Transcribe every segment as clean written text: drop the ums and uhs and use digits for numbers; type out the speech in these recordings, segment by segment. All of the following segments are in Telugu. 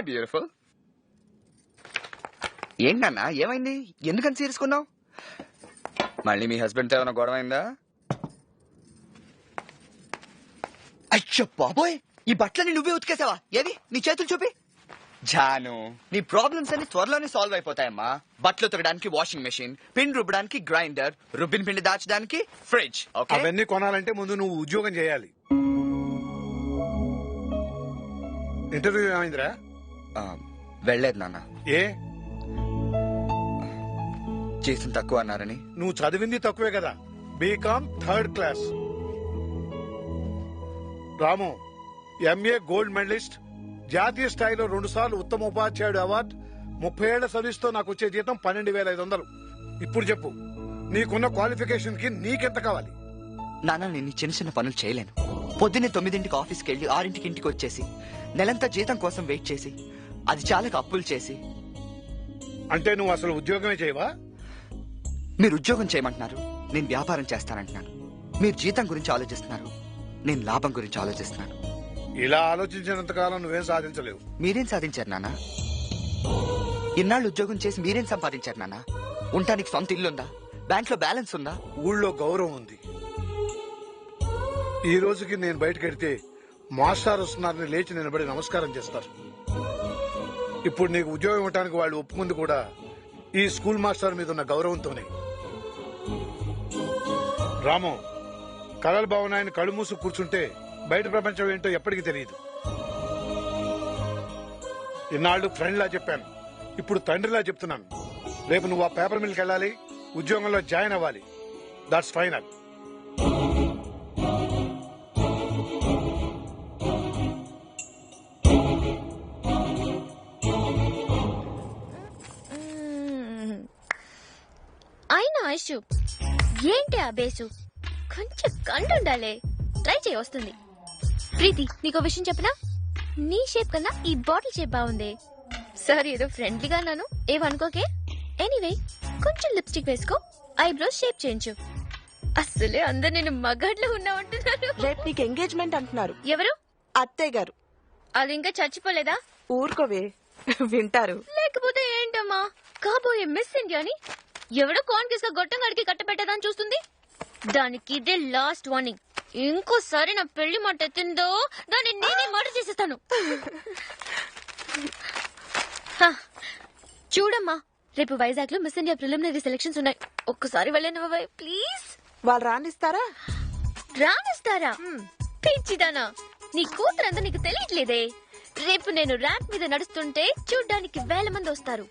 Hi beautiful. ఏంటన్నా ఏమైంది? ఎందుకని సీరియస్కున్నావు? మళ్ళీ మీ హస్బెండ్తో ఏమైనా గొడవ అయిందా? అయ్యో బాబోయ్, ఈ బట్టలని నువ్వే ఉతికేసావా? ఏది నీ చేతులు చూపి. జాను, నీ ప్రాబ్లమ్స్ అన్ని త్వరలోనే సాల్వ్ అయిపోతాయమ్మా. బట్టలు ఉతకడానికి వాషింగ్ మెషిన్, పిండి రుబ్బడానికి గ్రైండర్, రుబ్బిన పిండి దాచడానికి ఫ్రిడ్జ్. అవన్నీ కొనాలంటే ముందు నువ్వు ఉద్యోగం చేయాలి. ఇంటర్వ్యూ ఏమైందిరా? వెళ్ళలేదు నాన్న. ఏ? చేసిన తక్కువ అన్నారని. నువ్వు చదివింది తక్కువే కదా, బీకామ్ 3rd క్లాస్. రాము ఎంఏ గోల్డ్ మెడలిస్ట్, జాతీయ స్థాయిలో 2 సార్లు ఉత్తమ ఉపాధ్యాయుడు అవార్డు, 30 ఏళ్ల సర్వీస్ తో నాకు వచ్చే జీతం 12,500. ఇప్పుడు చెప్పు, నీకున్న క్వాలిఫికేషన్ కి నీకెంత కావాలి? నాన్న, నేను చిన్న చిన్న పనులు చేయలేను. పొద్దున్నే 9ంటికి ఆఫీస్కి వెళ్లి 6ంటికి ఇంటికి వచ్చేసి నెలంతా జీతం కోసం వెయిట్ చేసి అది చాలక అప్పులు చేసి. అంటే నువ్వు అసలు ఉద్యోగమే చేయవా? మీరు ఉద్యోగం చేయమంటున్నారు, నేను వ్యాపారం చేస్తానంటున్నాను. మీరు జీతం గురించి ఆలోచిస్తున్నారు, నేను లాభం గురించి ఆలోచిస్తున్నాను. ఇలా ఆలోచించినంత కాలం నువ్వేం సాధించలేవు. మీరేం సాధించారు నాన్న? ఇన్నాళ్ళు ఉద్యోగం చేసి మీరేం సంపాదించారు నాన్న? ఉండటానికి సొంత ఇల్లుందా? బ్యాంక్ లో బ్యాలెన్స్ ఉందా? ఊళ్ళో గౌరవం ఉంది. ఈ రోజుకి నేను బయటకెడితే మాస్టర్ వస్తున్నారని లేచి నిలబడి నమస్కారం చేస్తారు. ఇప్పుడు నీకు ఉద్యోగం ఇవ్వడానికి వాళ్ళు ఒప్పుకుంది కూడా ఈ స్కూల్ మాస్టర్ మీద ఉన్న గౌరవంతోనే. రాము, కలల భవనాన్ని కళ్ళు మూసు కూర్చుంటే బయట ప్రపంచం ఏంటో ఎప్పటికీ తెలియదు. ఇన్నాళ్ళు ఫ్రెండ్లా చెప్పాను, ఇప్పుడు తండ్రిలా చెప్తున్నాను. రేపు నువ్వు ఆ పేపర్ మిల్కి వెళ్ళాలి, ఉద్యోగంలో జాయిన్ అవ్వాలి. That's final. అయినా ఐషు ఏంటి ఆ బేసు? కొంచెం కంటుండాలే. ట్రై చేయి, వస్తుంది. ప్రీతి, నీకో విషయం చెప్పనా? నీ షేప్ కన్నా ఈ బాటిల్ షేప్ బాగుంది. సరే, ఏదో ఫ్రెండ్లీగా అన్నాను, ఏమనుకోకే. ఎనీవే, కొంచెం లిప్స్టిక్ వేసుకో, ఐబ్రోస్ షేప్ చేయించు. అసలే అందరు నేను మగాడ్లో ఉన్నామంటున్నారు. రేపు నీకు ఎంగేజ్మెంట్ అంటున్నారు. ఎవరు? అత్తయ్య గారు. అది ఇంకా చచ్చిపోలేదా? ఊరుకోవే, వింటారు. లేకపోతే ఏంటమ్మా, కాబోయే మిస్ ఇండియాని ఎవడో కాన్కేస్ గా గొట్టం గడికి కట్టబెట్టదని చూస్తుంది. దానికి ఇదే లాస్ట్ వార్నింగ్. ఇంకోసారి నా పెళ్లి మాట ఎత్తిందో దాన్ని నేనే మర్డర్ చేసేస్తాను. చూడమ్మా, రేపు వైజాగ్ లో మిస్ ఇండియా ప్రిలిమినరీ సెలక్షన్స్ ఉన్నాయి. ఒక్కసారి వెళ్ళనివ్వవే ప్లీజ్. వాళ్ళు రానిస్తారా? రానిస్తారా? పిచ్చిదానా, నీ కూతురంతా నీకు తెలియట్లేదే. రేపు నేను ర్యాంప్ మీద నడుస్తుంటే చూడ్డానికి 1000 మంది వస్తారు.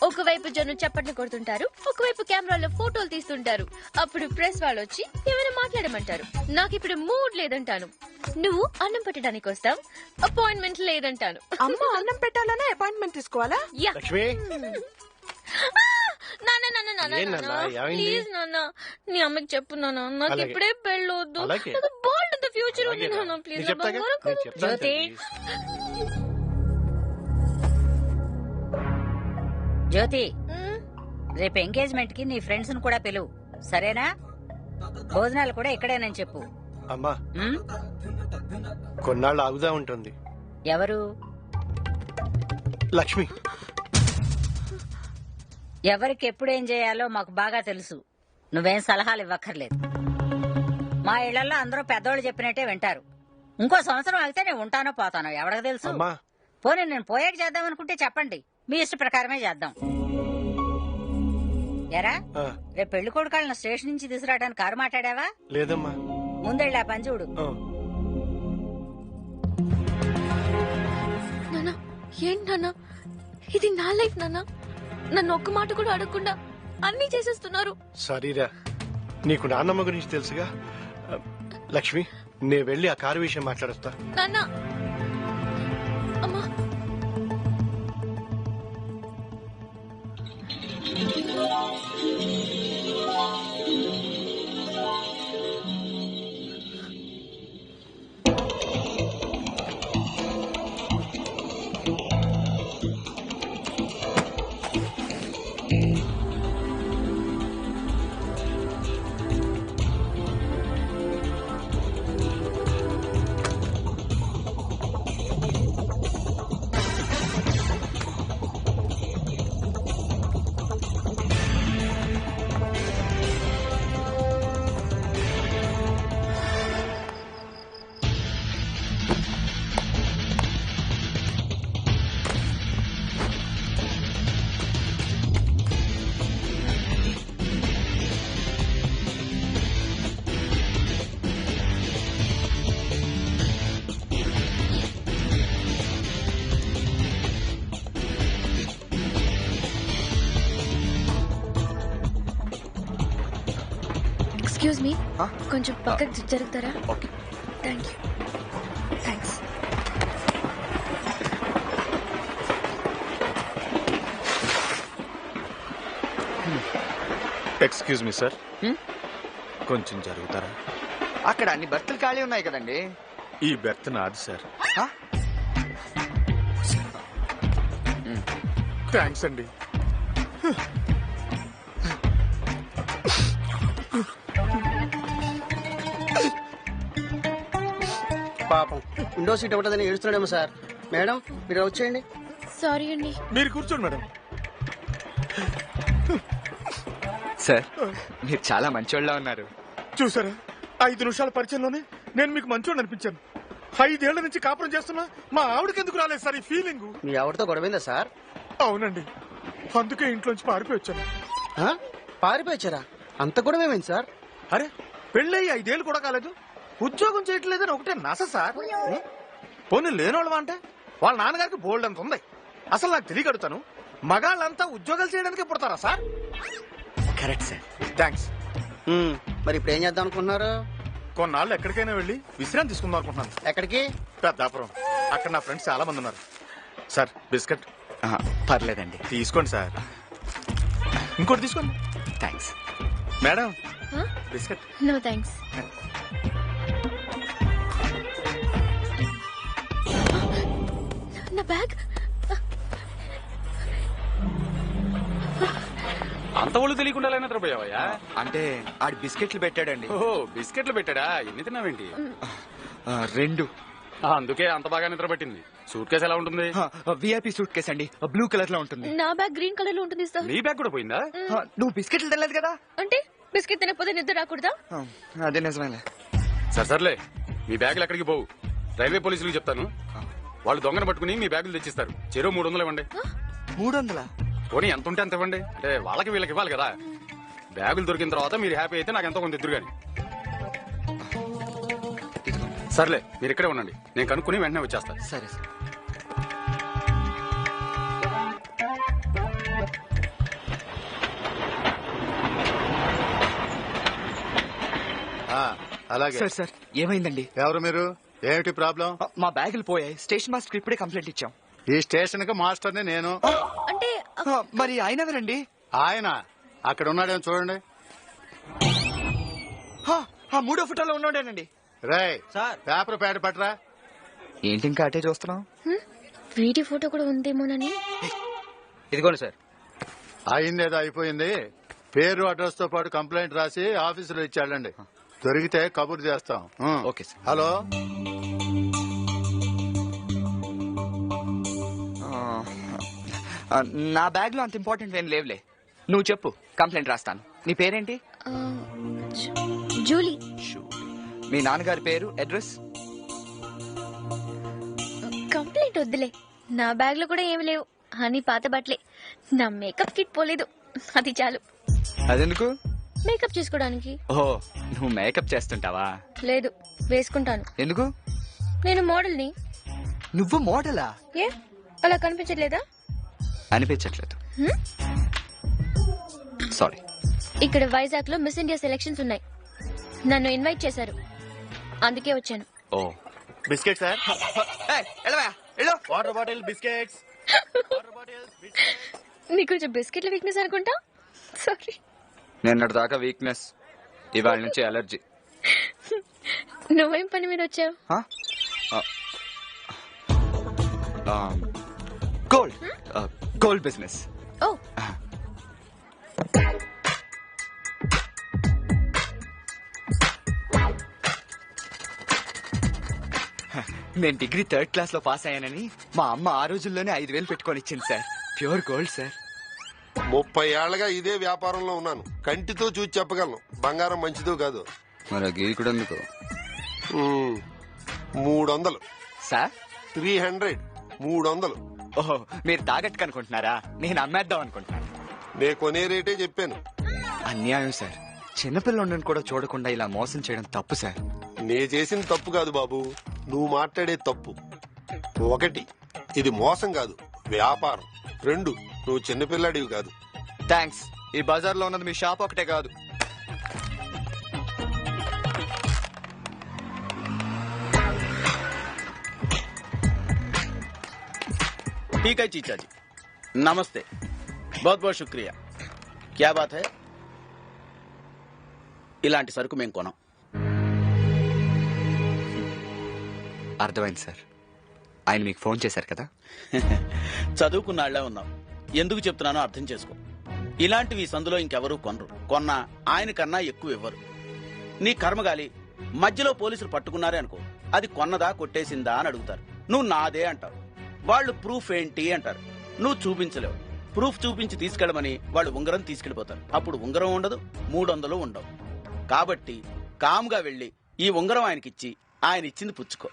ఒకవైపు జనం చప్పట్లు కొడుతుంటారు, ఒకవైపు కెమెరాలో ఫోటోలు తీస్తుంటారు. అప్పుడు ప్రెస్ వాళ్ళు వచ్చి ఏమైనా మాట్లాడమంటారు. నాకు ఇప్పుడు మూడ్ లేదంటాను. నువ్వు అన్నం పెట్టడానికి వస్తావు, అపాయింట్మెంట్ లేదంటాను. అమ్మ అన్నం పెట్టాలన్నా అపాయింట్మెంట్ తీసుకోవాలా? ప్లీజ్ నాన్న, నీ అమ్మకి చెప్పు నాన్న, నాకు ఇప్పుడే పెళ్ళి వద్దు. బాగుంటుంది ఫ్యూచర్ ఉంది నాన్న, ప్లీజ్. జ్యోతి, రేపు ఎంగేజ్మెంట్ కి నీ ఫ్రెండ్స్ ను కూడా పిలువు, సరేనా? భోజనాలు కూడా ఇక్కడేనని చెప్పు. అమ్మా, కొన్నాళ్ళు ఆగుదా ఉంటుంది. ఎవరు? లక్ష్మి. ఎవరికి ఎప్పుడేం చేయాలో మాకు బాగా తెలుసు. నువ్వేం సలహాలు ఇవ్వక్కర్లేదు. మా ఇళ్లలో అందరూ పెద్దోళ్ళు చెప్పినట్టే వింటారు. ఇంకో సంవత్సరం ఆగితే నేను ఉంటానో పోతానో ఎవరికి తెలుసు. పోనీ నేను పోయాక చేద్దాం అనుకుంటే చెప్పండి, మీ ఇష్ట ప్రకారమే చేద్దాం. ఎరా, రేపు పెళ్లి కొడుకాళ్ళని స్టేషన్ నుంచి తీసుకురావడానికి కారు మాట్లాడావా? లేదమ్మా. ముందెళ్ళి ఆ పని చూడు. నాన్న, ఏంటి నాన్న ఇది? నా లైఫ్ నాన్న, నన్ను ఒక్క మాట కూడా అడగకుండా అన్ని చేసేస్తున్నారు. సరేరా, నీకు నాన్నమ్మ గురించి తెలుసుగా. లక్ష్మి, నేను వెళ్ళి ఆ కారు విషయం మాట్లాడొస్తా. నాన్న, అమ్మా. Excuse me, Huh? కొంచెం పక్కకి జరుగుతారా? Okay. Thank you. Thanks. Excuse me sir, కొంచెం జరుగుతారా? అక్కడ అన్ని బర్తులు ఖాళీ ఉన్నాయి కదండి. ఈ బెర్త్ నాది సార్. Huh? థ్యాంక్స్ అండి. పాపం విండో సీట్ ఇవ్వదని ఏడుస్తున్నాడేమో సార్. మేడం మీరు వచ్చేయండి. సారీ అండి. మీరు కూర్చోండి మేడం. సార్ మీరు చాలా మంచోళ్ళ ఉన్నారు. చూసారా, 5 నిమిషాల పరిచయంలోనే నేను మీకు మంచోడు అనిపించాను. 5 ఏళ్ల నుంచి కాపురం చేస్తున్నా మా ఆవిడకి ఎందుకు రాలేదు సార్ ఈ ఫీలింగ్? మీ ఎవరితో గొడవైందా సార్? అవునండి, అందుకే ఇంట్లోంచి పారిపోయి వచ్చాను. ఆ? పారిపోయారా? అంత గొడవ ఏమైంది సార్? అరే, పెళ్ళయి 5 ఏళ్ళు కూడా కాలేదు, ఉద్యోగం చేయట్లేదని ఒకటే నస సార్. పోనీ లేనోళ్ళవా అంటే వాళ్ళ నాన్నగారికి బోల్డ్ అంత ఉంది. అసలు నాకు తెలియగడుతాను, మగాళ్ళంతా ఉద్యోగాలు చేయడానికి పుడతారా సార్? Correct sir. థ్యాంక్స్. మరి ఇప్పుడు ఏం చేద్దాం అనుకుంటున్నారు? కొన్నాళ్ళు ఎక్కడికైనా వెళ్ళి విశ్రాంతి తీసుకుందాం అనుకుంటున్నాను. ఎక్కడికి? పెద్దాపురం. అక్కడ నా ఫ్రెండ్స్ చాలా మంది ఉన్నారు. సార్ బిస్కెట్ పర్లేదండి. తీసుకోండి సార్. ఇంకోటి తీసుకోండి. Thanks. Madam Huh? Biscuit. No thanks. నా బ్యాగ్. అంత ఒళ్ళు తెలియకుండా నిద్రపోయావయ్యా? అంటే ఆడి బిస్కెట్లు పెట్టాడండి. ఓహో, బిస్కెట్లు పెట్టాడా? ఎన్ని తిన్నావేంటి? 2. అందుకే అంత బాగా నిద్ర పట్టింది. సూట్ కేసు ఎలా ఉంటుంది? విఐపి సూట్ కేసు అండి, బ్లూ కలర్ లో ఉంటుంది. నా బ్యాగ్ గ్రీన్ కలర్ లో ఉంటుంది సార్. నీ బ్యాగ్ కూడా పోయిందా? నువ్వు బిస్కెట్లు తినలేదు కదా? అంటే బిస్కెట్ తినకపోతే నిద్ర రాకూడదా? అదే నిజమేలే. సర్లే, మీ బ్యాగులు ఎక్కడికి పోవు. రైల్వే పోలీసులకు చెప్తాను, వాళ్ళు దొంగను పట్టుకుని మీ బ్యాగులు తెచ్చిస్తారు. చెరో 300 ఇవ్వండి. 300? పోనీ ఎంత ఉంటే అంత ఇవ్వండి, అంటే వాళ్ళకి వీళ్ళకి ఇవ్వాలి కదా. బ్యాగులు దొరికిన తర్వాత మీరు హ్యాపీ అయితే నాకు ఎంతో కొంత ఎదురు గాని. సర్లే, మీరు ఇక్కడే ఉండండి, నేను కనుక్కుని వెంటనే వచ్చేస్తా. సరే సార్. అలాగే. సార్ సార్ ఏమైందండి? ఎవరు మీరు? ఏమిటి ప్రాబ్లం? మా బ్యాగులు పోయాయి. స్టేషన్ మాస్టర్ ఇప్పుడే కంప్లైంట్ ఇచ్చాం. ఈ స్టేషన్ కి మాస్టర్ ని నేను. అంటే మరి ఆయన ఎవరండి? ఆయన అక్కడ ఉన్నాడేమో చూడండి. మూడో ఫోటోలో ఉన్నాడేనండి. రే సార్. పేపర్ ప్యాడ్ పట్టరా. ఏంటి ఇంకా అటే చూస్తున్నాం? వీడి ఫోటో కూడా ఉందేమోనని. ఇదిగోండి సార్. అయిందేదో అయిపోయింది. పేరు అడ్రస్ తో పాటు కంప్లైంట్ రాసి ఆఫీసులో ఇచ్చాడండి. దొరికితే కబుర్ చేస్తాం. Okay sir. హలో, నా బ్యాగ్ లో అంత ఇంపార్టెంట్ ఏం లేవులే. నువ్వు చెప్పు, కంప్లైంట్ రాస్తాను. నీ పేరేంటి? జూలీ. మీ నాన్నగారి పేరు, అడ్రస్? కంప్లైంట్ వద్దులే, నా బ్యాగ్ లో కూడా ఏమి లేవు. అని పాత బట్టలే. నా మేకప్ కిట్ పోలేదు, అది చాలు. అదెందుకు? మేకప్ చేసుకోవడానికి. ఓహో, నువ్వు మేకప్ చేస్తుంటావా? లేదు, వేసుకుంటాను. ఎందుకు? నేను మోడల్ని. నువ్వు మోడలా? ఏ అలా కనిపించట్లేదా? అనిపించట్లేదు. సారీ. ఇక్కడ వైజాగ్ లో మిస్ ఇండియా సెలక్షన్స్ ఉన్నాయి, నన్ను ఇన్వైట్ చేశారు, అందుకే వచ్చాను. ఓ, biscuit sir. Water bottle, biscuits. నీకు కొంచెం బిస్కెట్ల వీక్నెస్ అనుకుంటా. సారీ. నిన్నటి దాకా వీక్నెస్, ఇవాళ నుంచి అలర్జీ. నువ్వేం పని మీద వచ్చావు? Gold, gold business. ఓ, నేను డిగ్రీ 3rd క్లాస్ లో పాస్ అయ్యానని మా అమ్మ ఆ రోజుల్లోనే 5,000 పెట్టుకొని ఇచ్చింది సార్. Pure gold sir. 30 ఏళ్లగా ఇదే వ్యాపారంలో ఉన్నాను. కంటితో చూసి చెప్పగలను బంగారం మంచిదో కాదు. మరి గీకుడు ఎందుకు 300 సార్? 300 300. ఓహో, మీరు తాగట్టుకు అనుకుంటున్నారా? నేను అమ్మేద్దాం అనుకుంటున్నాను. నే కొనే రేటే చెప్పాను. అన్యాయం సార్. చిన్నపిల్లని కూడా చూడకుండా ఇలా మోసం చేయడం తప్పు సార్. నే చేసిన తప్పు కాదు బాబు, నువ్వు మాట్లాడే తప్పు. 1, ఇది మోసం కాదు, వ్యాపారం. 2, నువ్వు చిన్నపిల్లాడివి కాదు. థ్యాంక్స్. ఈ బజార్ లో ఉన్నది మీ షాప్ ఒకటే కాదు. ठीक है चीचा जी, नमस्ते, बहुत बहुत शुक्रिया. क्या बात है? ఇలాంటి సరుకు మేము కొనం. అర్థమైంది సార్. ఆయన మీకు ఫోన్ చేశారు కదా? చదువుకున్నాళ్లే ఉన్నాం. ఎందుకు చెప్తున్నానో అర్థం చేసుకో. ఇలాంటివి ఈ సందులో ఇంకెవరూ కొనరు. కొన్నా ఆయన కన్నా ఎక్కువ ఇవ్వరు. నీ కర్మగాలి మధ్యలో పోలీసులు పట్టుకున్నారే అనుకో, అది కొన్నదా కొట్టేసిందా అని అడుగుతారు. నువ్వు నాదే అంటావు. వాళ్ళు ప్రూఫ్ ఏంటి అంటారు. నువ్వు చూపించలేవు. ప్రూఫ్ చూపించి తీసుకెళ్ళమని వాళ్ళు ఉంగరం తీసుకెళ్లిపోతారు. అప్పుడు ఉంగరం ఉండదు, 300 ఉండవు. కాబట్టి కామ్గా వెళ్లి ఈ ఉంగరం ఆయనకిచ్చి ఆయన ఇచ్చింది పుచ్చుకో.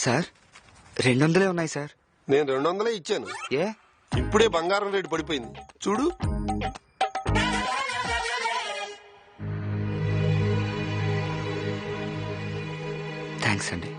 సార్ 200 ఉన్నాయి సార్. నేను 200 ఇచ్చాను. ఏ ఇప్పుడే బంగారం రేటు పడిపోయింది చూడు. థ్యాంక్స్ అండి.